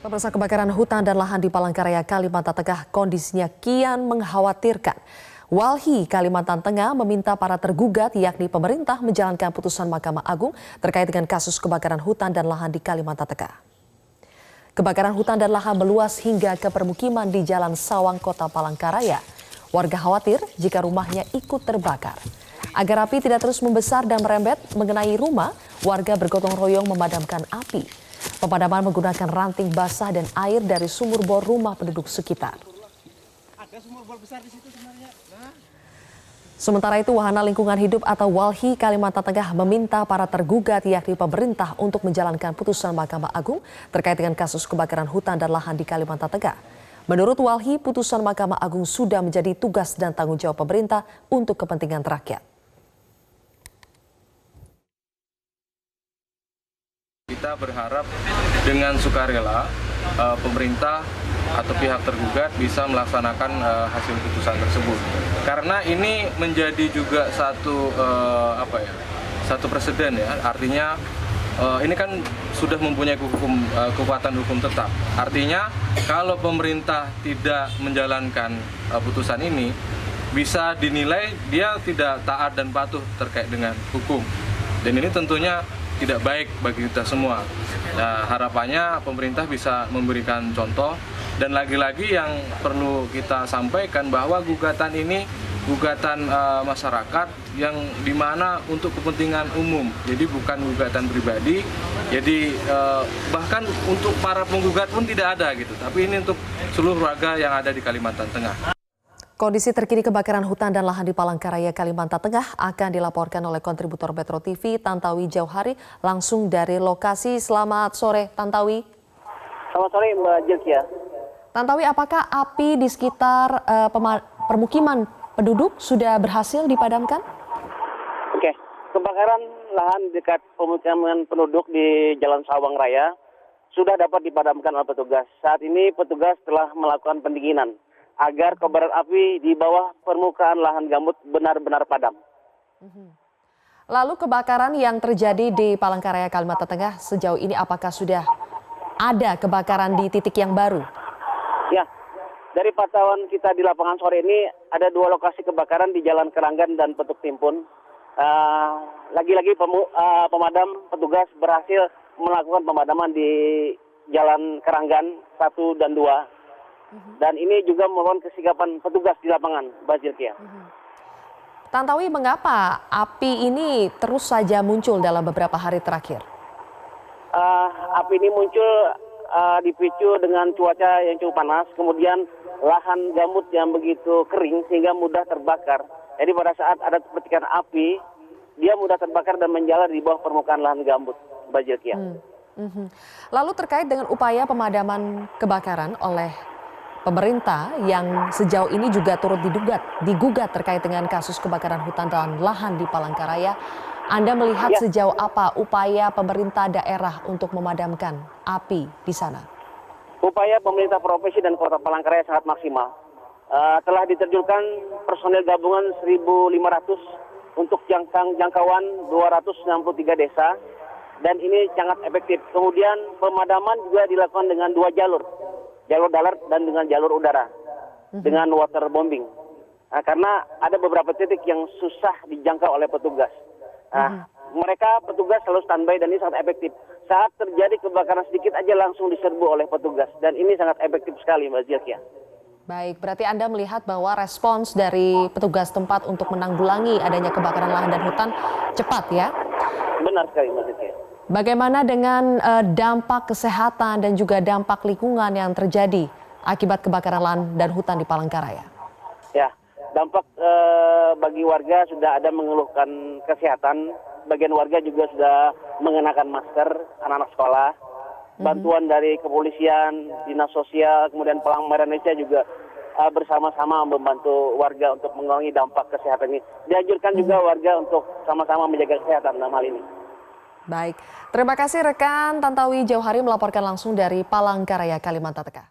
Pemirsa, kebakaran hutan dan lahan di Palangkaraya, Kalimantan Tengah kondisinya kian mengkhawatirkan. Walhi Kalimantan Tengah meminta para tergugat yakni pemerintah menjalankan putusan Mahkamah Agung terkait dengan kasus kebakaran hutan dan lahan di Kalimantan Tengah. Kebakaran hutan dan lahan meluas hingga ke permukiman di Jalan Sawang, Kota Palangkaraya. Warga khawatir jika rumahnya ikut terbakar. Agar api tidak terus membesar dan merembet mengenai rumah, warga bergotong royong memadamkan api. Pemadaman menggunakan ranting basah dan air dari sumur bor rumah penduduk sekitar. Sementara itu, Wahana Lingkungan Hidup atau Walhi Kalimantan Tengah meminta para tergugat yakni pemerintah untuk menjalankan putusan Mahkamah Agung terkait dengan kasus kebakaran hutan dan lahan di Kalimantan Tengah. Menurut Walhi, putusan Mahkamah Agung sudah menjadi tugas dan tanggung jawab pemerintah untuk kepentingan rakyat. Kita berharap dengan sukarela pemerintah atau pihak tergugat bisa melaksanakan hasil putusan tersebut. Karena ini menjadi juga satu presiden ya. Artinya ini kan sudah mempunyai kekuatan hukum tetap. Artinya kalau pemerintah tidak menjalankan putusan ini bisa dinilai dia tidak taat dan patuh terkait dengan hukum. Dan ini tentunya tidak baik bagi kita semua. Nah, harapannya pemerintah bisa memberikan contoh, dan lagi-lagi yang perlu kita sampaikan bahwa gugatan ini gugatan masyarakat yang dimana untuk kepentingan umum, jadi bukan gugatan pribadi. Jadi bahkan untuk para penggugat pun tidak ada gitu, tapi ini untuk seluruh warga yang ada di Kalimantan Tengah. Kondisi terkini kebakaran hutan dan lahan di Palangkaraya, Kalimantan Tengah akan dilaporkan oleh kontributor Metro TV Tantowi Jauhari langsung dari lokasi. Selamat sore, Tantowi. Selamat sore, Mbak Jelkia. Tantowi, apakah api di sekitar permukiman penduduk sudah berhasil dipadamkan? Oke, kebakaran lahan dekat pemukiman penduduk di Jalan Sawang Raya sudah dapat dipadamkan oleh petugas. Saat ini petugas telah melakukan pendinginan agar kobaran api di bawah permukaan lahan gambut benar-benar padam. Lalu kebakaran yang terjadi di Palangkaraya, Kalimantan Tengah sejauh ini apakah sudah ada kebakaran di titik yang baru? Ya, dari pantauan kita di lapangan sore ini ada 2 lokasi kebakaran di Jalan Keranggan dan Petuk Timpun. Lagi-lagi pemadam petugas berhasil melakukan pemadaman di Jalan Keranggan 1 dan 2. Dan ini juga merupakan kesigapan petugas di lapangan, Mbak Jelkia. Tantowi, mengapa api ini terus saja muncul dalam beberapa hari terakhir? Api ini muncul dipicu dengan cuaca yang cukup panas, kemudian lahan gambut yang begitu kering sehingga mudah terbakar. Jadi pada saat ada percikan api, dia mudah terbakar dan menjalar di bawah permukaan lahan gambut, Mbak Jelkia. Lalu terkait dengan upaya pemadaman kebakaran oleh pemerintah yang sejauh ini juga turut digugat terkait dengan kasus kebakaran hutan dan lahan di Palangkaraya. Anda melihat sejauh apa upaya pemerintah daerah untuk memadamkan api di sana? Upaya pemerintah provinsi dan kota Palangkaraya sangat maksimal. Telah diterjunkan personel gabungan 1.500 untuk jangkauan 263 desa. Dan ini sangat efektif. Kemudian pemadaman juga dilakukan dengan 2 jalur darat dan dengan jalur udara, dengan waterbombing. Karena ada beberapa titik yang susah dijangkau oleh petugas. Mereka petugas selalu standby dan ini sangat efektif. Saat terjadi kebakaran sedikit aja langsung diserbu oleh petugas, dan ini sangat efektif sekali, Mbak Jelkia. Baik, berarti Anda melihat bahwa respons dari petugas tempat untuk menanggulangi adanya kebakaran lahan dan hutan cepat ya? Benar sekali, Mbak Jelkia. Bagaimana dengan dampak kesehatan dan juga dampak lingkungan yang terjadi akibat kebakaran lahan dan hutan di Palangkaraya? Ya, dampak bagi warga sudah ada mengeluhkan kesehatan. Bagian warga juga sudah mengenakan masker, anak-anak sekolah. Bantuan dari kepolisian, dinas sosial, kemudian Palang Merah Indonesia juga bersama-sama membantu warga untuk mengurangi dampak kesehatan ini. Dianjurkan juga warga untuk sama-sama menjaga kesehatan dalam hal ini. Baik, terima kasih rekan Tantowi Jauhari melaporkan langsung dari Palangkaraya, Kalimantan Tengah.